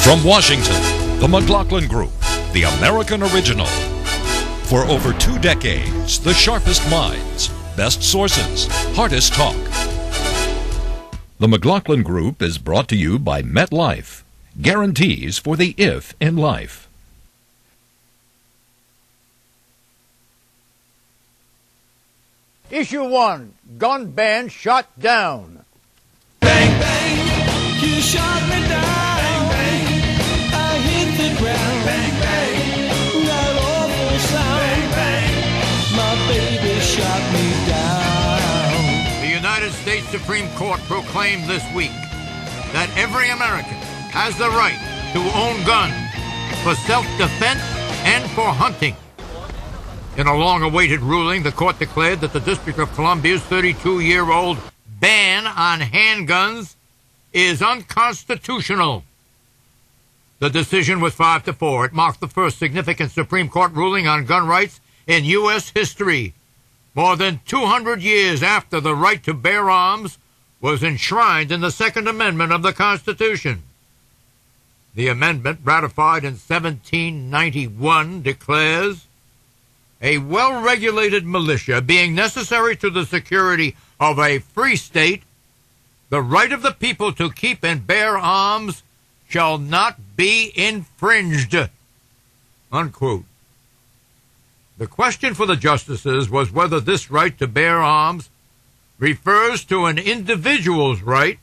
From Washington, the McLaughlin Group, the American original. For over 2 decades, the sharpest minds, best sources, hardest talk. The McLaughlin Group is brought to you by MetLife. Guarantees for the if in life. Issue 1, gun ban shot down. Bang, bang, you shot me down. Bang, bang, I hit the ground. Bang, bang, that awful sound. Bang, bang, my baby shot me down. The United States Supreme Court proclaimed this week that every American has the right to own guns for self-defense and for hunting. In a long-awaited ruling, the court declared that the District of Columbia's 32-year-old ban on handguns is unconstitutional. The decision was 5-4. It marked the first significant Supreme Court ruling on gun rights in U.S. history, more than 200 years after the right to bear arms was enshrined in the Second Amendment of the Constitution. The amendment, ratified in 1791, declares a well-regulated militia being necessary to the security of a free state, the right of the people to keep and bear arms shall not be infringed. Unquote. The question for the justices was whether this right to bear arms refers to an individual's right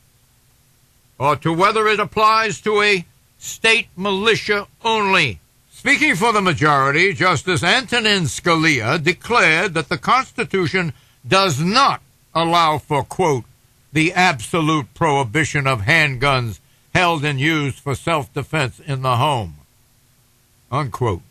or to whether it applies to a state militia only. Speaking for the majority, Justice Antonin Scalia declared that the Constitution does not allow for, quote, the absolute prohibition of handguns held and used for self-defense in the home, unquote.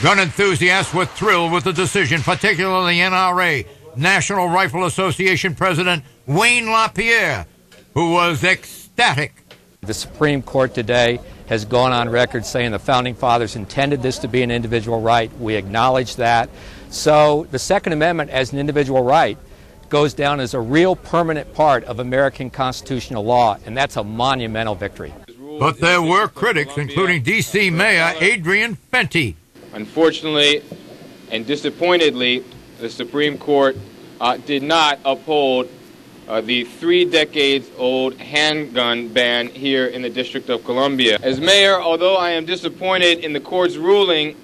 Gun enthusiasts were thrilled with the decision, particularly NRA, National Rifle Association President Wayne LaPierre, who was ecstatic. The Supreme Court today has gone on record saying the Founding Fathers intended this to be an individual right. We acknowledge that. So the Second Amendment as an individual right goes down as a real permanent part of American constitutional law, and that's a monumental victory. But there were critics, including D.C. Mayor Adrian Fenty. Unfortunately and disappointedly, the Supreme Court did not uphold the 3-decades-old handgun ban here in the District of Columbia. As mayor, although I am disappointed in the court's ruling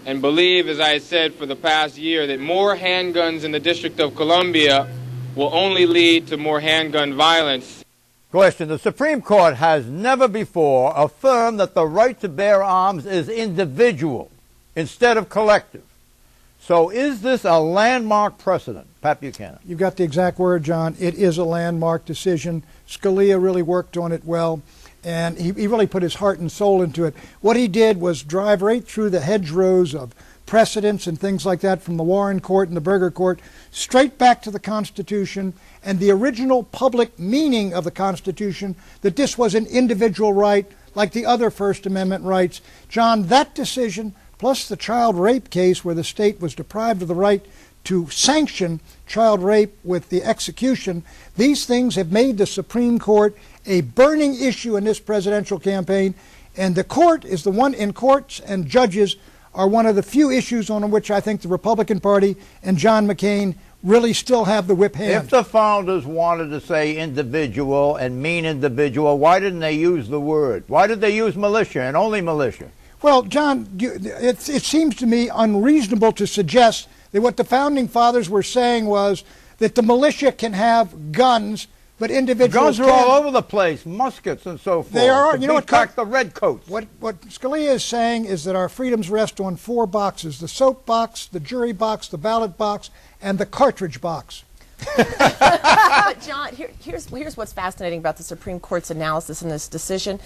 and believe, as I said for the past year, that more handguns in the District of Columbia will only lead to more handgun violence. Question. The Supreme Court has never before affirmed that the right to bear arms is individual instead of collective. So is this a landmark precedent? Pat Buchanan. You've got the exact word, John. It is a landmark decision. Scalia really worked on it well, and he really put his heart and soul into it. What he did was drive right through the hedgerows of precedents and things like that from the Warren Court and the Burger Court, straight back to the Constitution and the original public meaning of the Constitution, that this was an individual right like the other First Amendment rights. John, that decision, plus the child rape case where the state was deprived of the right to sanction child rape with the execution, these things have made the Supreme Court a burning issue in this presidential campaign, and the court is the one in courts, and judges are one of the few issues on which I think the Republican Party and John McCain really still have the whip hand. If the founders wanted to say individual and mean individual, why didn't they use the word? Why did they use militia and only militia? Well, John, it seems to me unreasonable to suggest that what the Founding Fathers were saying was that the militia can have guns, but individuals guns are all over the place, muskets and so forth. They are. You know what? The redcoats. What Scalia is saying is that our freedoms rest on 4 boxes: the soap box, the jury box, the ballot box, and the cartridge box. But John, here's what's fascinating about the Supreme Court's analysis in this decision.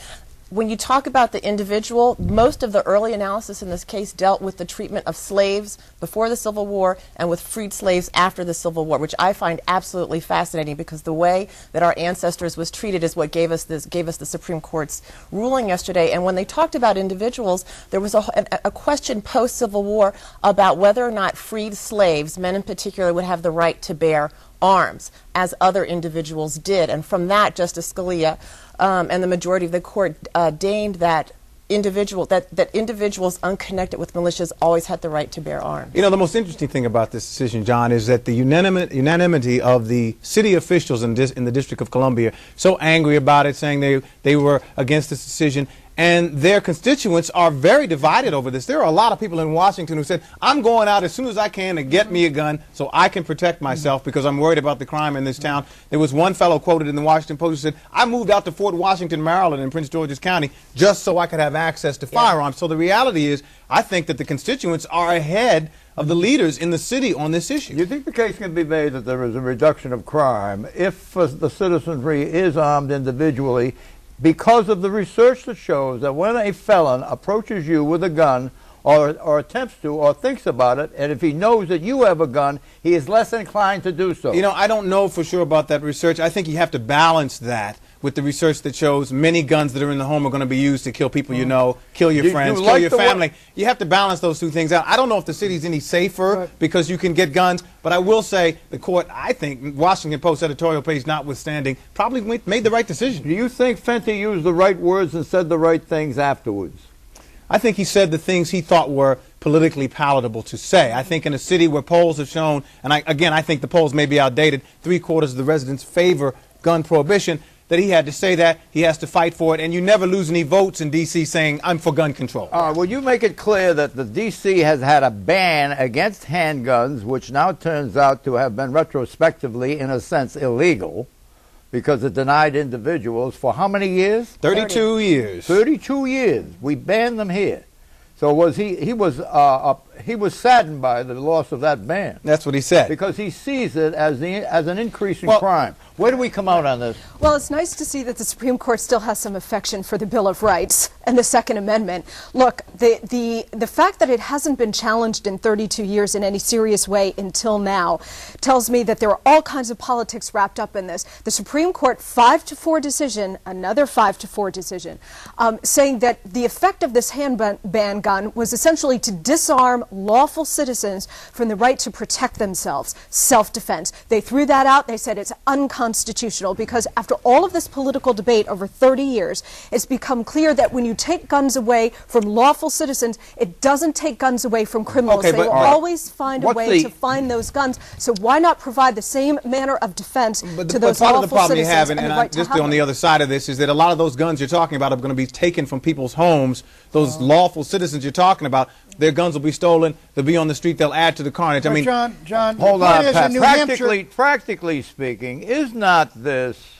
When you talk about the individual, most of the early analysis in this case dealt with the treatment of slaves before the Civil War and with freed slaves after the Civil War, which I find absolutely fascinating, because the way that our ancestors was treated is what gave us the Supreme Court's ruling yesterday. And when they talked about individuals, there was a question post-Civil War about whether or not freed slaves, men in particular, would have the right to bear arms as other individuals did. And from that, Justice Scalia and the majority of the court deigned that individuals unconnected with militias always had the right to bear arms. You know, the most interesting thing about this decision, John, is that the unanimity of the city officials in the District of Columbia so angry about it, saying they were against this decision, and their constituents are very divided over this. There are a lot of people in Washington who said, I'm going out as soon as I can to get me a gun so I can protect myself because I'm worried about the crime in this town. There was one fellow quoted in the Washington Post who said, I moved out to Fort Washington, Maryland in Prince George's County just so I could have access to firearms. So the reality is, I think that the constituents are ahead of the leaders in the city on this issue. You think the case can be made that there is a reduction of crime if the citizenry is armed individually, because of the research that shows that when a felon approaches you with a gun or attempts to or thinks about it, and if he knows that you have a gun, he is less inclined to do so? You know, I don't know for sure about that research. I think you have to balance that with the research that shows many guns that are in the home are going to be used to kill people you know, kill your friends, kill your family. You have to balance those two things out. I don't know if the city's any safer because you can get guns, but I will say the court, I think, Washington Post editorial page notwithstanding, probably made the right decision. Do you think Fenty used the right words and said the right things afterwards? I think he said the things he thought were politically palatable to say. I think in a city where polls have shown, and I think the polls may be outdated, 3/4 of the residents favor gun prohibition, that he had to say that, he has to fight for it, and you never lose any votes in D.C. saying, I'm for gun control. Will you make it clear that the D.C. has had a ban against handguns, which now turns out to have been retrospectively, in a sense, illegal, because it denied individuals for how many years? 32 years. 32 years. We banned them here. So was he was saddened by the loss of that ban. That's what he said. Because he sees it as an increase in crime. Where do we come out on this? Well, it's nice to see that the Supreme Court still has some affection for the Bill of Rights and the Second Amendment. Look, the fact that it hasn't been challenged in 32 years in any serious way until now tells me that there are all kinds of politics wrapped up in this. The Supreme Court 5-4 decision, another 5-4 decision, saying that the effect of this handgun gun was essentially to disarm lawful citizens from the right to protect themselves, self-defense. They threw that out. They said it's unconstitutional because after all of this political debate over 30 years, it's become clear that when you take guns away from lawful citizens, it doesn't take guns away from criminals. Okay, they will always find a way to find those guns. So why not provide the same manner of defense to those lawful citizens? Part of the problem you have, and just on the other side of this, is that a lot of those guns you're talking about are going to be taken from people's homes. Those lawful citizens you're talking about, their guns will be stolen. They'll be on the street. They'll add to the carnage. I mean, John, hold on, Pat. Practically speaking, is not this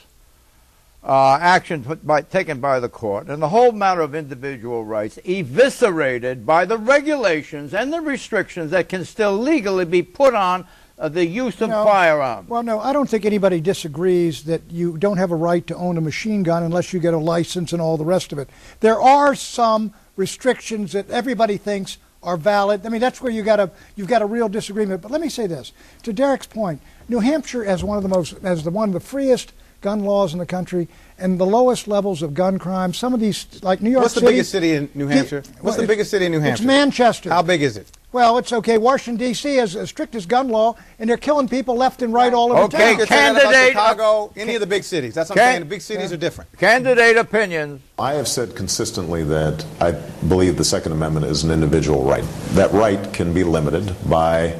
action taken by the court and the whole matter of individual rights eviscerated by the regulations and the restrictions that can still legally be put on the use of firearms? Well, no, I don't think anybody disagrees that you don't have a right to own a machine gun unless you get a license and all the rest of it. There are some restrictions that everybody thinks are valid. I mean, that's where you've got a real disagreement. But let me say this. To Derek's point, New Hampshire has one of the freest gun laws in the country and the lowest levels of gun crime. Some of these, like New York City. What's the biggest city in New Hampshire? What's the biggest city in New Hampshire? It's Manchester. How big is it? Well, it's okay. Washington, D.C. has the strictest gun law, and they're killing people left and right all over town. Okay, candidate. Chicago, any of the big cities. That's what I'm saying. The big cities are different. Candidate opinions. I have said consistently that I believe the Second Amendment is an individual right. That right can be limited by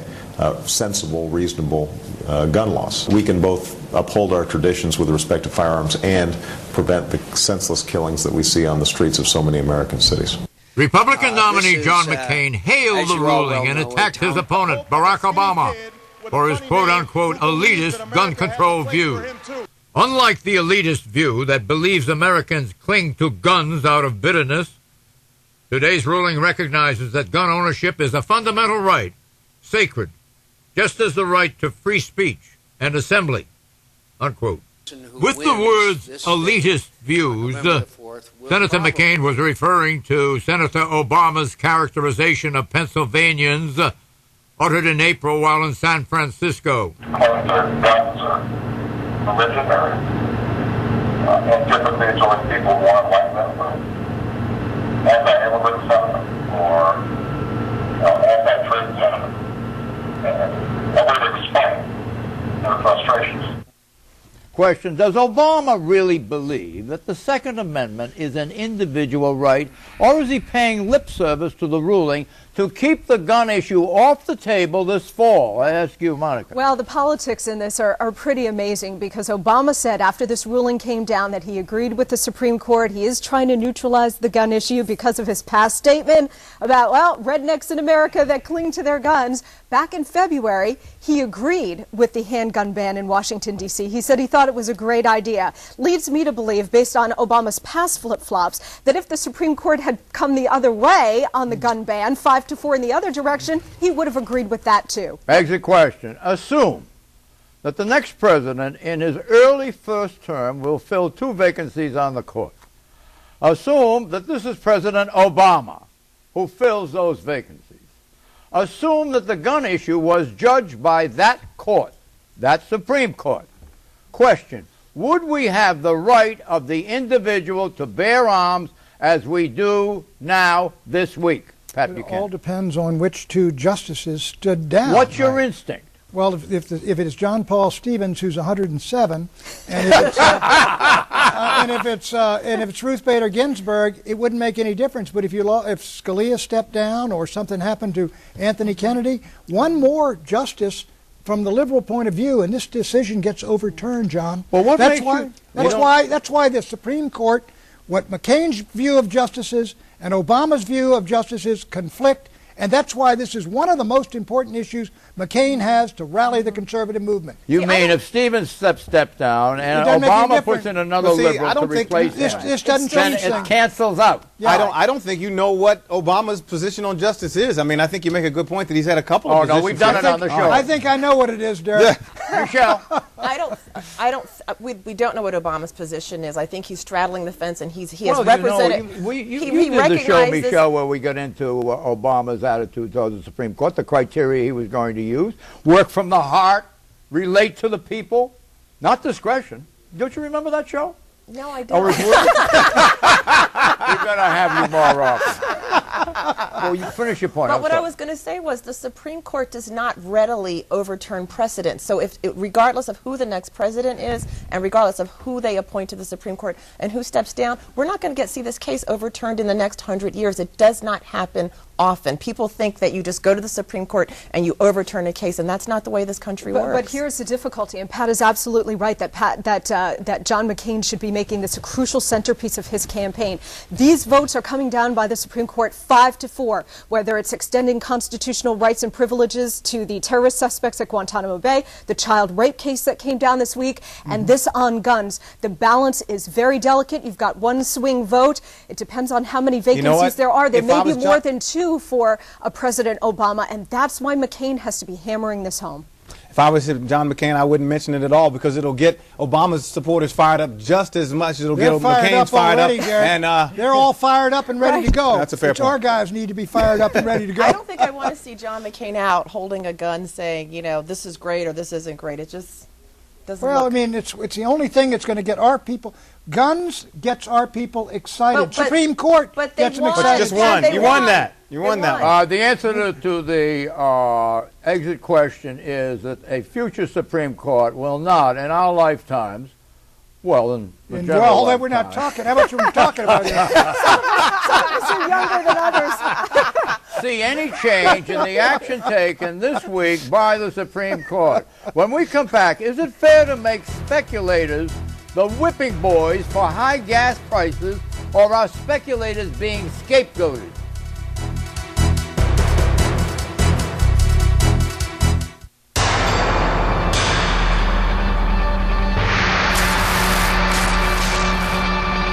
sensible, reasonable gun laws. We can both uphold our traditions with respect to firearms and prevent the senseless killings that we see on the streets of so many American cities. Republican nominee John McCain hailed the ruling and attacked his opponent, Barack Obama, for his quote-unquote elitist gun control view. Unlike the elitist view that believes Americans cling to guns out of bitterness, today's ruling recognizes that gun ownership is a fundamental right, sacred, just as the right to free speech and assembly, unquote. With the words elitist views, Senator McCain was referring to Senator Obama's characterization of Pennsylvanians uttered in April while in San Francisco. Guns are legendary, and typically it's only people who aren't like them, anti-immigrant sentiment or anti-trade sentiment. And we would explain. their frustrations. Question: does Obama really believe that the Second Amendment is an individual right, or is he paying lip service to the ruling to keep the gun issue off the table this fall? I ask you, Monica. Well, the politics in this are pretty amazing, because Obama said after this ruling came down that he agreed with the Supreme Court. He is trying to neutralize the gun issue because of his past statement about, well, rednecks in America that cling to their guns. Back in February, he agreed with the handgun ban in Washington, D.C. He said he thought it was a great idea. Leads me to believe, based on Obama's past flip-flops, that if the Supreme Court had come the other way on the gun ban, 5-4 in the other direction, he would have agreed with that too. Exit question. Assume that the next president in his early first term will fill 2 vacancies on the court. Assume that this is President Obama who fills those vacancies. Assume that the gun issue was judged by that court, that Supreme Court. Question: would we have the right of the individual to bear arms as we do now this week? Pat Buchanan. It all depends on which 2 justices stood down. What's your instinct? Well, if it is John Paul Stevens, who's 107, and if it's, and if it's Ruth Bader Ginsburg, it wouldn't make any difference. But if Scalia stepped down or something happened to Anthony Kennedy, one more justice from the liberal point of view, and this decision gets overturned, John. Well, that's why the Supreme Court, what McCain's view of justices and Obama's view of justices conflict. And that's why this is one of the most important issues McCain has to rally the conservative movement. You mean if Stevens stepped down and Obama puts in another liberal to replace him, this doesn't change then it cancels out. Yeah. I don't think you know what Obama's position on justice is. I mean, I think you make a good point that he's had a couple of positions. No, we've done it on the show. I think I know what it is, Derek. Yeah. Michelle. We don't know what Obama's position is. I think he's straddling the fence, and he has represented. You did the show, Michelle, where we got into Obama's attitude towards the Supreme Court, the criteria he was going to use: work from the heart, relate to the people, not discretion. Don't you remember that show? No, I don't. We're going to have you more often. Well, you finish your point. But what I was going to say was the Supreme Court does not readily overturn precedent. So regardless of who the next president is, and regardless of who they appoint to the Supreme Court and who steps down, we're not going to see this case overturned in the next 100 years. It does not happen often. People think that you just go to the Supreme Court and you overturn a case, and that's not the way this country works. But here's the difficulty, and Pat is absolutely right that John McCain should be making this a crucial centerpiece of his campaign. These votes are coming down by the Supreme Court 5-4, whether it's extending constitutional rights and privileges to the terrorist suspects at Guantanamo Bay, the child rape case that came down this week, and this on guns. The balance is very delicate. You've got one swing vote. It depends on how many vacancies there are. There may be more than 2 for President Obama, and that's why McCain has to be hammering this home. If I was John McCain, I wouldn't mention it at all, because it'll get Obama's supporters fired up just as much as it'll get McCain's fired up. And they're all fired up and ready to go. That's a fair point. Our guys need to be fired up and ready to go. I don't think I want to see John McCain out holding a gun saying, you know, this is great or this isn't great. It just doesn't Well, I mean, it's the only thing that's going to get our people. Guns gets our people excited. Supreme Court gets them excited. But just won. You won that. You won that one. The answer to the exit question is that a future Supreme Court will not, in our lifetimes, we're not talking. How much are we talking about here? Some of us are younger than others. See any change in the action taken this week by the Supreme Court. When we come back, is it fair to make speculators the whipping boys for high gas prices, or are speculators being scapegoated?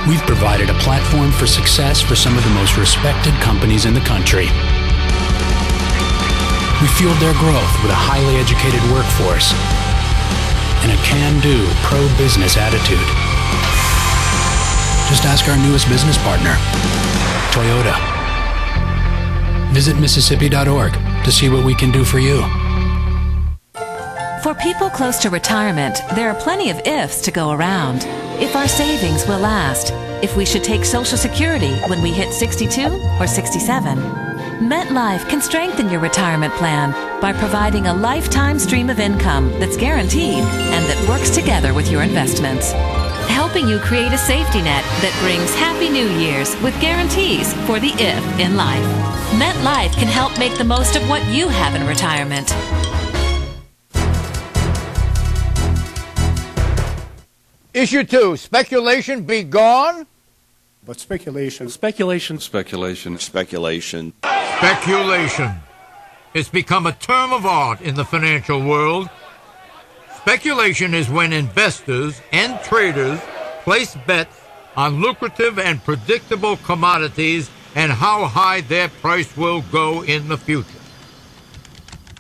We've provided a platform for success for some of the most respected companies in the country. We fueled their growth with a highly educated workforce and a can-do, pro-business attitude. Just ask our newest business partner, Toyota. Visit Mississippi.org to see what we can do for you. For people close to retirement, there are plenty of ifs to go around. If our savings will last, if we should take Social Security when we hit 62 or 67. MetLife can strengthen your retirement plan by providing a lifetime stream of income that's guaranteed and that works together with your investments. Helping you create a safety net that brings Happy New Year's with guarantees for the if in life. MetLife can help make the most of what you have in retirement. Issue 2, speculation be gone. But speculation. Speculation. It's become a term of art in the financial world. Speculation is when investors and traders place bets on lucrative and predictable commodities and how high their price will go in the future.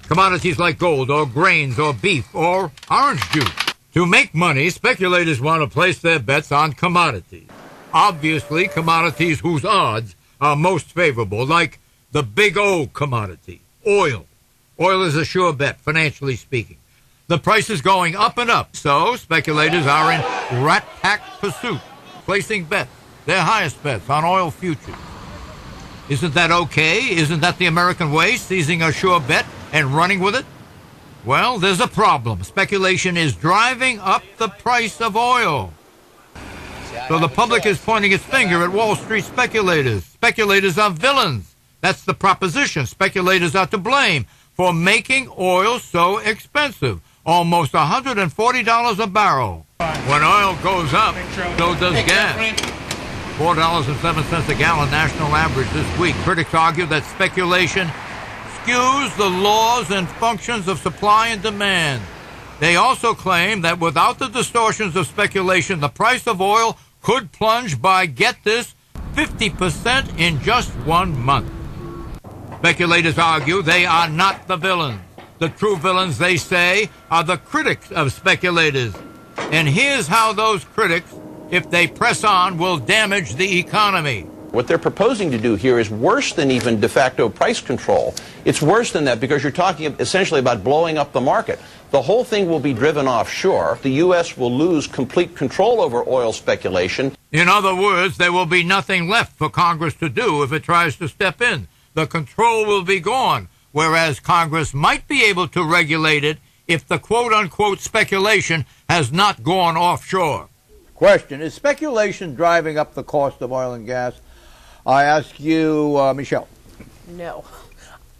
Commodities like gold or grains or beef or orange juice. To make money, speculators want to place their bets on commodities. Obviously, commodities whose odds are most favorable, like the big O commodity, oil. Oil is a sure bet, financially speaking. The price is going up and up, so speculators are in rat-pack pursuit, placing bets, their highest bets, on oil futures. Isn't that okay? Isn't that the American way, seizing a sure bet and running with it? Well, there's a problem. Speculation is driving up the price of oil. So the public is pointing its finger at Wall Street speculators. Speculators are villains. That's the proposition. Speculators are to blame for making oil so expensive, almost $140 a barrel. When oil goes up, so does gas. $4.07 a gallon national average this week. Critics argue that speculation skews the laws and functions of supply and demand. They also claim that without the distortions of speculation, the price of oil could plunge by, get this, 50% in just 1 month. Speculators argue they are not the villains. The true villains, they say, are the critics of speculators. And here's how those critics, if they press on, will damage the economy. What they're proposing to do here is worse than even de facto price control. It's worse than that because you're talking essentially about blowing up the market. The whole thing will be driven offshore. The U.S. will lose complete control over oil speculation. In other words, there will be nothing left for Congress to do if it tries to step in. The control will be gone, whereas Congress might be able to regulate it if the quote-unquote speculation has not gone offshore. Question, is speculation driving up the cost of oil and gas? I ask you, Michelle. No.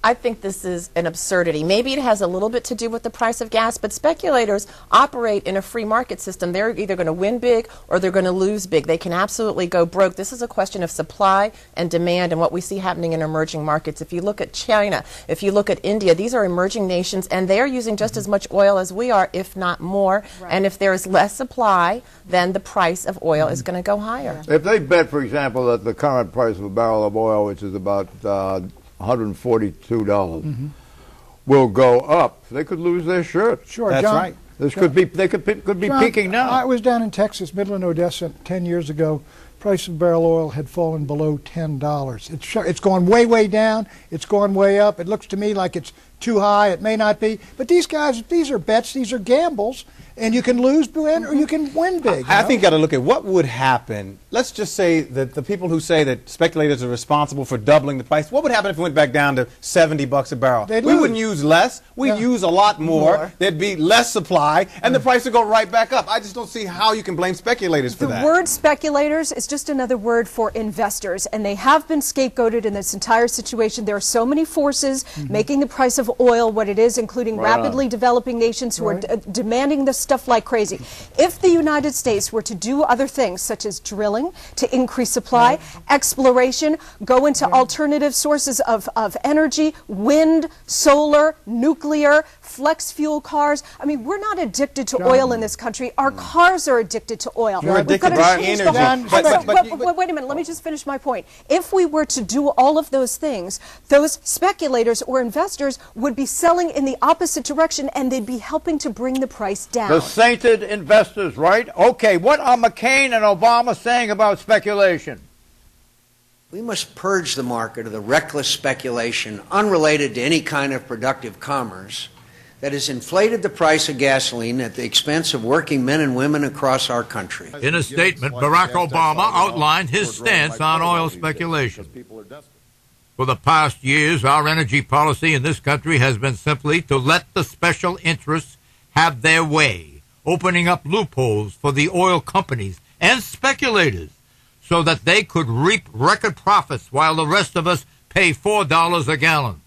I think this is an absurdity. Maybe it has a little bit to do with the price of gas, but speculators operate in a free market system. They're either going to win big or they're going to lose big. They can absolutely go broke. This is a question of supply and demand and what we see happening in emerging markets. If you look at China, if you look at India, these are emerging nations, and they're using just as much oil as we are, if not more. Right. And if there is less supply, then the price of oil is going to go higher. If they bet, for example, that the current price of a barrel of oil, which is about $142, will go up, they could lose their shirt. Sure, that's John, right. This could be John, peaking now. I was down in Texas, Midland, Odessa, 10 years ago. Price of barrel oil had fallen below $10. It's gone way, way down. It's gone way up. It looks to me like it's too high. It may not be. But these guys, these are bets. These are gambles. And you can lose big or you can win big. I think you got to look at what would happen. Let's just say that the people who say that speculators are responsible for doubling the price, what would happen if it went back down to $70 a barrel? We wouldn't use less. We'd use a lot more. There'd be less supply, and the price would go right back up. I just don't see how you can blame speculators for that. The word speculators is just another word for investors, and they have been scapegoated in this entire situation. There are so many forces making the price of oil what it is, including rapidly developing nations who are demanding this stuff like crazy. If the United States were to do other things, such as drilling to increase supply, exploration, go into alternative sources of energy, wind, solar, nuclear, flex fuel cars. I mean, we're not addicted to oil in this country. Our cars are addicted to oil. You're addicted to energy. But wait a minute, let me just finish my point. If we were to do all of those things, those speculators or investors would be selling in the opposite direction, and they'd be helping to bring the price down. The sainted investors, right? Okay, what are McCain and Obama saying about speculation? We must purge the market of the reckless speculation unrelated to any kind of productive commerce that has inflated the price of gasoline at the expense of working men and women across our country. In a statement, Barack Obama outlined his stance on oil speculation. For the past years, our energy policy in this country has been simply to let the special interests have their way, opening up loopholes for the oil companies and speculators so that they could reap record profits while the rest of us pay $4 a gallon.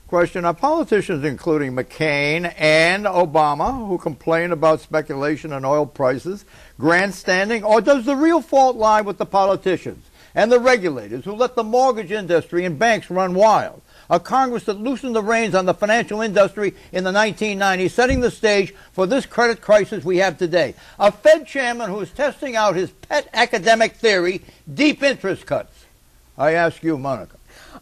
Question, are politicians, including McCain and Obama, who complain about speculation in oil prices, grandstanding, or does the real fault lie with the politicians and the regulators who let the mortgage industry and banks run wild? A Congress that loosened the reins on the financial industry in the 1990s, setting the stage for this credit crisis we have today. A Fed chairman who is testing out his pet academic theory, deep interest cuts. I ask you, Monica.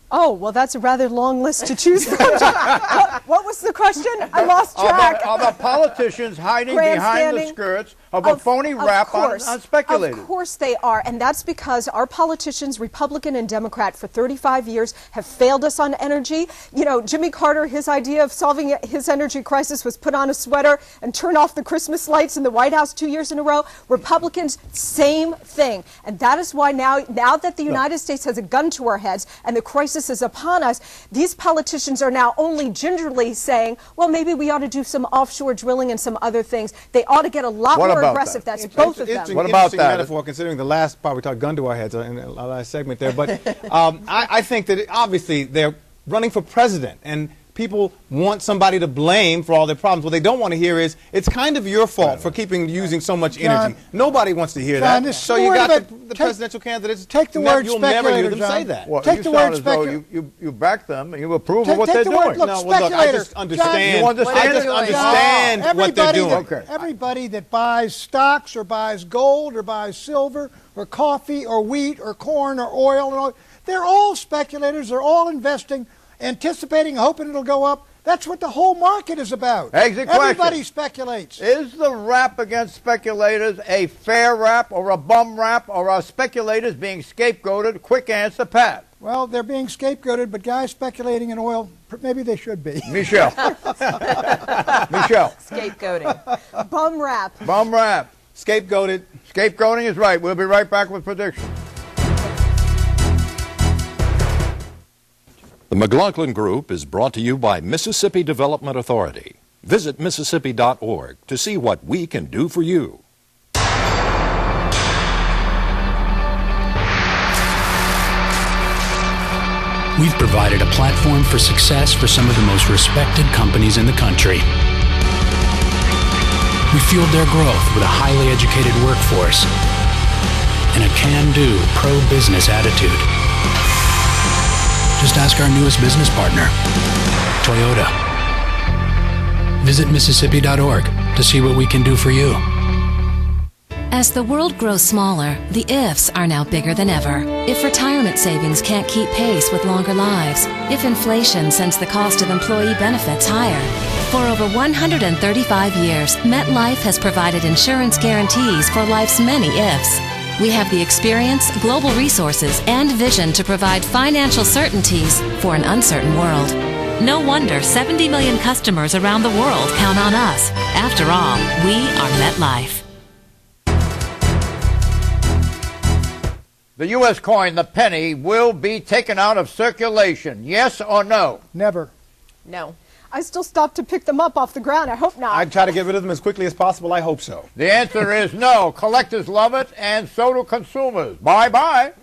Oh, well, that's a rather long list to choose from. What was the question? I lost track. Are the politicians hiding behind the skirts of a phony rap on speculators? Of course they are, and that's because our politicians, Republican and Democrat, for 35 years have failed us on energy. You know, Jimmy Carter, his idea of solving his energy crisis was put on a sweater and turn off the Christmas lights in the White House 2 years in a row. Republicans, same thing. And that is why now that the United States has a gun to our heads and the crisis is upon us, these politicians are now only gingerly saying, well, maybe we ought to do some offshore drilling and some other things. They ought to get a lot more aggressive. That's both of them. What about that? Metaphor, considering the last part we talked gun to our heads in the last segment there. But I think that obviously they're running for president, and people want somebody to blame for all their problems. What they don't want to hear is, it's kind of your fault for using so much energy. Nobody wants to hear that. So you got the presidential candidates. Take the word you'll never hear them John. say that. Well, take the word speculator. You back them and you approve of what they're doing. Look, I just understand. What they're doing. Everybody that buys stocks or buys gold or buys silver or coffee or wheat or corn or oil, they're all speculators. They're all investing, anticipating, hoping it'll go up. That's what the whole market is about. Everybody speculates. Is the rap against speculators a fair rap or a bum rap, or are speculators being scapegoated? Quick answer, Pat. Well, they're being scapegoated, but guys speculating in oil, maybe they should be. Michelle. Michelle. Scapegoating. Bum rap. Bum rap. Scapegoated. Scapegoating is right. We'll be right back with predictions. The McLaughlin Group is brought to you by Mississippi Development Authority. Visit Mississippi.org to see what we can do for you. We've provided a platform for success for some of the most respected companies in the country. We fueled their growth with a highly educated workforce and a can-do, pro-business attitude. Just ask our newest business partner, Toyota. Visit Mississippi.org to see what we can do for you. As the world grows smaller, the ifs are now bigger than ever. If retirement savings can't keep pace with longer lives, if inflation sends the cost of employee benefits higher. For over 135 years, MetLife has provided insurance guarantees for life's many ifs. We have the experience, global resources, and vision to provide financial certainties for an uncertain world. No wonder 70 million customers around the world count on us. After all, we are MetLife. The U.S. coin, the penny, will be taken out of circulation. Yes or no? Never. No. I still stop to pick them up off the ground. I hope not. I'd try to get rid of them as quickly as possible. I hope so. The answer is no. Collectors love it, and so do consumers. Bye-bye.